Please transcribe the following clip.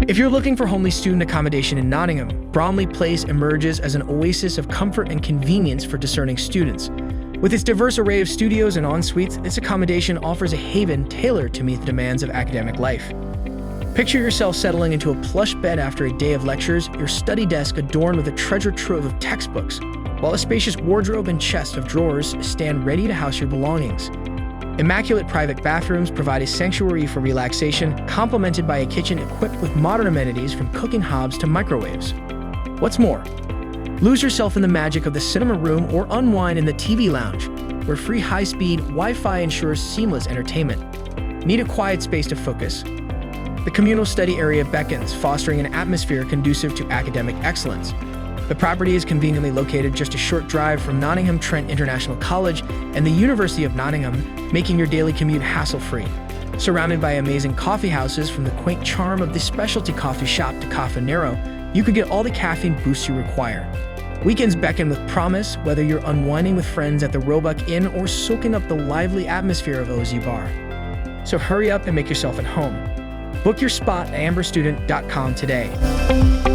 If you're looking for homely student accommodation in Nottingham, Bromley Place emerges as an oasis of comfort and convenience for discerning students. With its diverse array of studios and ensuites, this accommodation offers a haven tailored to meet the demands of academic life. Picture yourself settling into a plush bed after a day of lectures, your study desk adorned with a treasure trove of textbooks, while a spacious wardrobe and chest of drawers stand ready to house your belongings. Immaculate private bathrooms provide a sanctuary for relaxation, complemented by a kitchen equipped with modern amenities from cooking hobs to microwaves. What's more, lose yourself in the magic of the cinema room or unwind in the TV lounge, where free high-speed Wi-Fi ensures seamless entertainment. Need a quiet space to focus? The communal study area beckons, fostering an atmosphere conducive to academic excellence. The property is conveniently located just a short drive from Nottingham Trent International College and the University of Nottingham, making your daily commute hassle-free. Surrounded by amazing coffee houses, from the quaint charm of the specialty coffee shop to Caffè Nero, you could get all the caffeine boosts you require. Weekends beckon with promise, whether you're unwinding with friends at the Roebuck Inn or soaking up the lively atmosphere of OZ Bar. So hurry up and make yourself at home. Book your spot at amberstudent.com today.